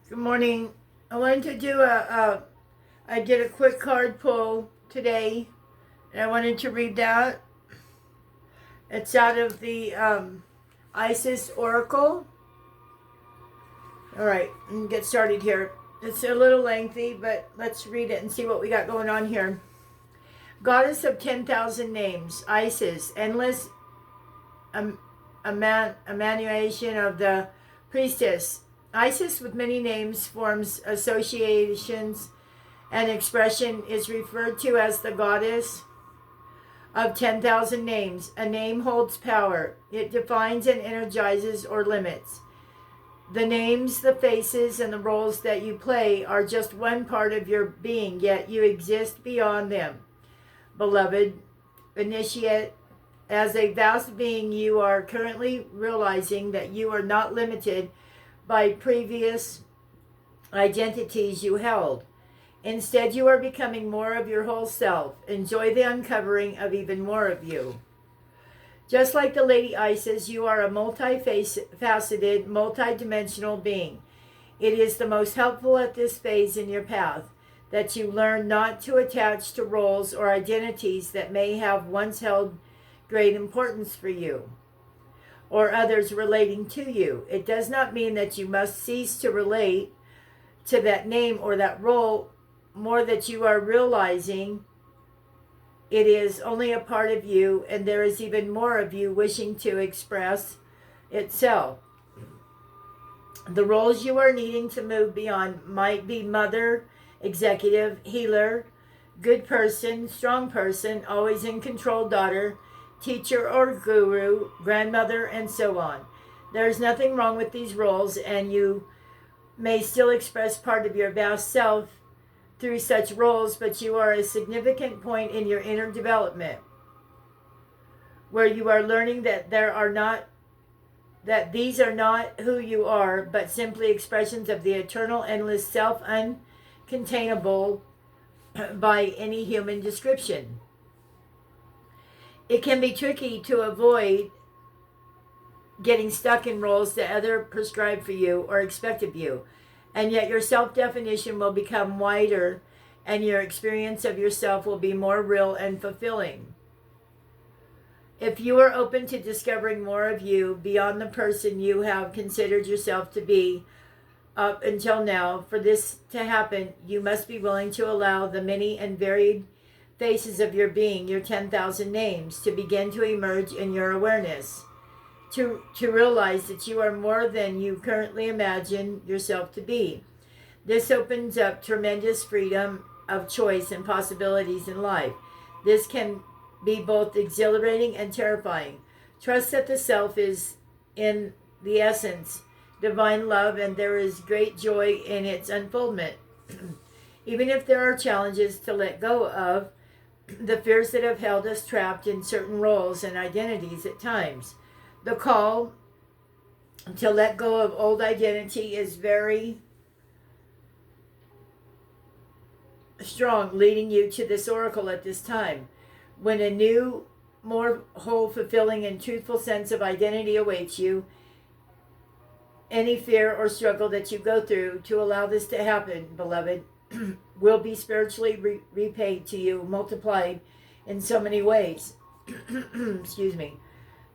Good morning. I wanted to do I did a quick card pull today, and I wanted to read that. It's out of the Isis Oracle. All right, and get started here. It's a little lengthy, but let's read it and see what we got going on here. Goddess of 10,000 names, Isis, endless emanation of the priestess. Isis, with many names, forms associations and expression, is referred to as the goddess of 10,000 names. A name holds power. It defines and energizes or limits. The names, the faces, and the roles that you play are just one part of your being, yet you exist beyond them. Beloved initiate, as a vast being, you are currently realizing that you are not limited by previous identities you held. Instead, you are becoming more of your whole self. Enjoy the uncovering of even more of you. Just like the Lady Isis, you are a multifaceted, multidimensional being. It is the most helpful at this phase in your path that you learn not to attach to roles or identities that may have once held great importance for you or others relating to you. It does not mean that you must cease to relate to that name or that role, more that you are realizing it is only a part of you, and there is even more of you wishing to express itself. The roles you are needing to move beyond might be mother, executive, healer, good person, strong person, always in control daughter, teacher or guru, grandmother, and so on. There is nothing wrong with these roles, and you may still express part of your vast self through such roles, but you are a significant point in your inner development where you are learning that these are not who you are, but simply expressions of the eternal, endless self, uncontainable by any human description. It can be tricky to avoid getting stuck in roles that others prescribe for you or expect of you, and yet your self-definition will become wider and your experience of yourself will be more real and fulfilling. If you are open to discovering more of you beyond the person you have considered yourself to be up until now, for this to happen, you must be willing to allow the many and varied faces of your being, your 10,000 names, to begin to emerge in your awareness. To realize that you are more than you currently imagine yourself to be. This opens up tremendous freedom of choice and possibilities in life. This can be both exhilarating and terrifying. Trust that the self is, in the essence, divine love, and there is great joy in its unfoldment. Even if there are challenges to let go of, the fears that have held us trapped in certain roles and identities at times. The call to let go of old identity is very strong, leading you to this oracle at this time. When a new, more whole, fulfilling, and truthful sense of identity awaits you, any fear or struggle that you go through to allow this to happen, beloved, will be spiritually repaid to you, multiplied in so many ways. Excuse me.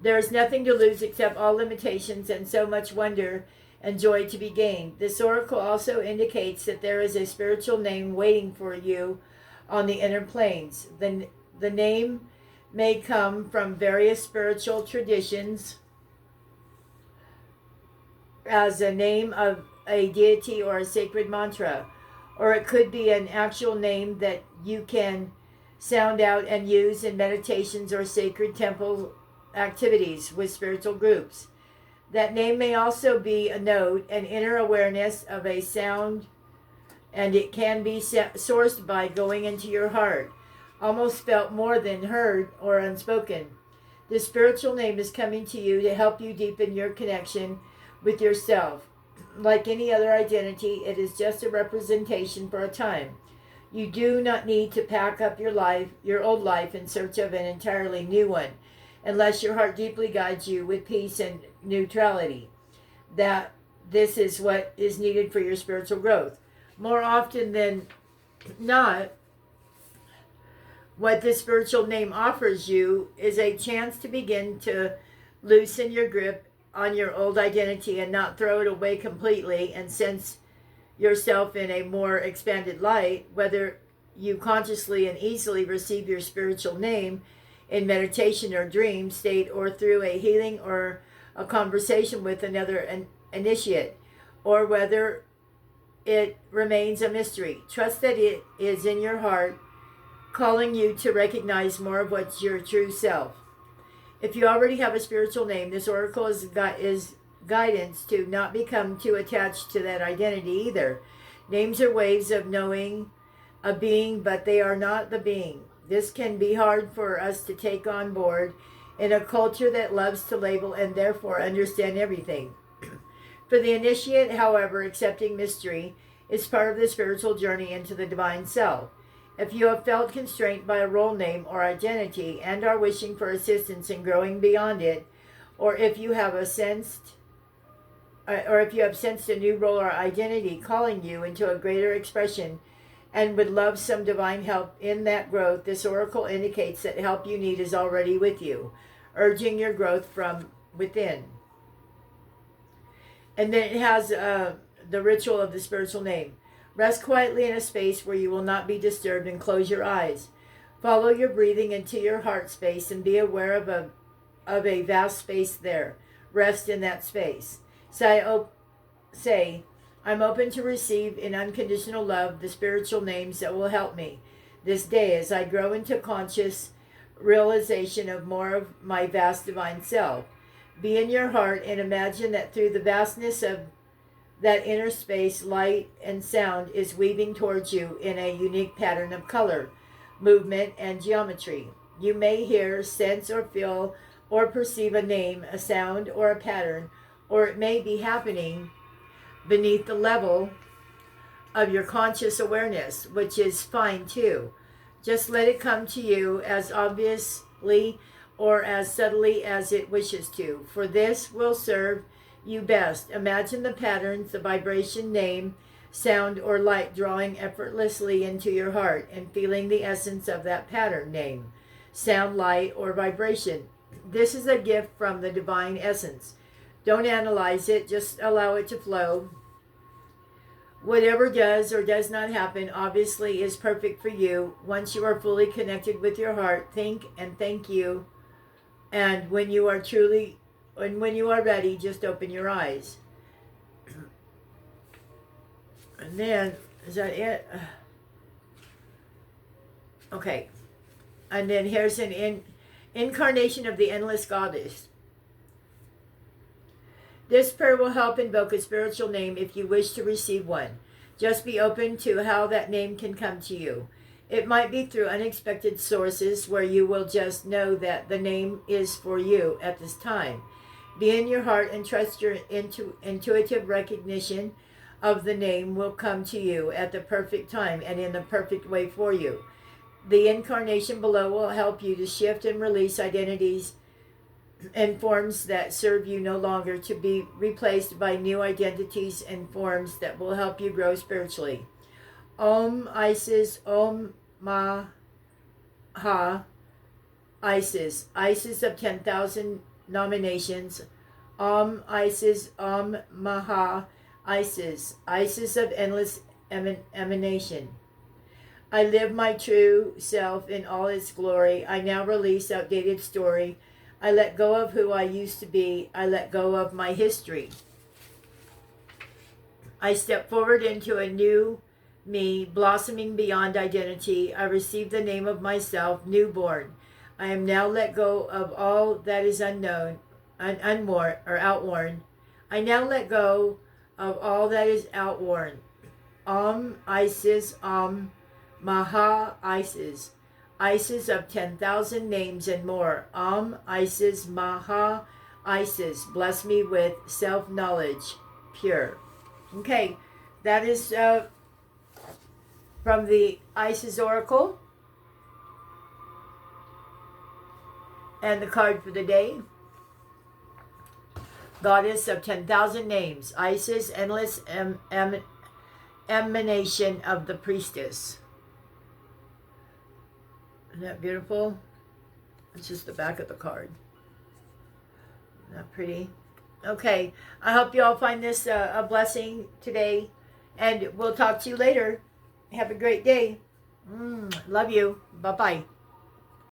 There is nothing to lose except all limitations and so much wonder and joy to be gained. This oracle also indicates that there is a spiritual name waiting for you on the inner planes. The name may come from various spiritual traditions as a name of a deity or a sacred mantra, or it could be an actual name that you can sound out and use in meditations or sacred temple activities with spiritual groups. That name may also be a note, an inner awareness of a sound, and it can be sourced by going into your heart, almost felt more than heard or unspoken. This spiritual name is coming to you to help you deepen your connection with yourself. Like any other identity, it is just a representation for a time. You do not need to pack up your old life in search of an entirely new one, unless your heart deeply guides you with peace and neutrality. That this is what is needed for your spiritual growth. More often than not, what this spiritual name offers you is a chance to begin to loosen your grip on your old identity and not throw it away completely and sense yourself in a more expanded light. Whether you consciously and easily receive your spiritual name in meditation or dream state, or through a healing or a conversation with another initiate, or whether it remains a mystery, trust that it is in your heart, calling you to recognize more of what's your true self. If you already have a spiritual name, this oracle is guidance to not become too attached to that identity either. Names are ways of knowing a being, but they are not the being. This can be hard for us to take on board in a culture that loves to label and therefore understand everything. For the initiate, however, accepting mystery is part of the spiritual journey into the divine self. If you have felt constrained by a role name or identity and are wishing for assistance in growing beyond it, or if you have sensed a new role or identity calling you into a greater expression and would love some divine help in that growth, this oracle indicates that help you need is already with you, urging your growth from within. And then it has the ritual of the spiritual name. Rest quietly in a space where you will not be disturbed and close your eyes. Follow your breathing into your heart space and be aware of a vast space there. Rest in that space. Say, I'm open to receive in unconditional love the spiritual names that will help me this day as I grow into conscious realization of more of my vast divine self. Be in your heart and imagine that through the vastness of that inner space, light and sound is weaving towards you in a unique pattern of color, movement, and geometry. You may hear, sense, or feel or perceive a name, a sound, or a pattern, or it may be happening beneath the level of your conscious awareness, which is fine too. Just let it come to you as obviously or as subtly as it wishes to, for this will serve you best. Imagine the patterns, the vibration, name, sound, or light drawing effortlessly into your heart and feeling the essence of that pattern, name, sound, light, or vibration. This is a gift from the divine essence. Don't analyze it, just allow it to flow. Whatever does or does not happen obviously is perfect for you. Once you are fully connected with your heart, think and thank you. And when you are ready, just open your eyes. And then, is that it? Okay. And then here's an incarnation of the endless goddess. This prayer will help invoke a spiritual name if you wish to receive one. Just be open to how that name can come to you. It might be through unexpected sources where you will just know that the name is for you at this time. Be in your heart and trust your intuitive recognition of the name will come to you at the perfect time and in the perfect way for you. The incarnation below will help you to shift and release identities and forms that serve you no longer, to be replaced by new identities and forms that will help you grow spiritually. Om Isis, Om Maha Isis, Isis of 10,000 nominations. Om Isis, Om Maha Isis, Isis of endless emanation. I live my true self in all its glory. I now release outdated story. I let go of who I used to be. I let go of my history. I step forward into a new me, blossoming beyond identity. I receive the name of myself, newborn. I am now let go of all that is unknown, unworn or outworn. I now let go of all that is outworn. Om Isis, Om Maha Isis, Isis of 10,000 names and more. Om Isis, Maha Isis, bless me with self-knowledge, pure. Okay, that is from the Isis Oracle. And the card for the day. goddess of 10,000 names. Isis, endless emanation of the priestess. Isn't that beautiful? It's just the back of the card. Isn't that pretty? Okay, I hope you all find this a blessing today, and we'll talk to you later. Have a great day. Love you. Bye-bye.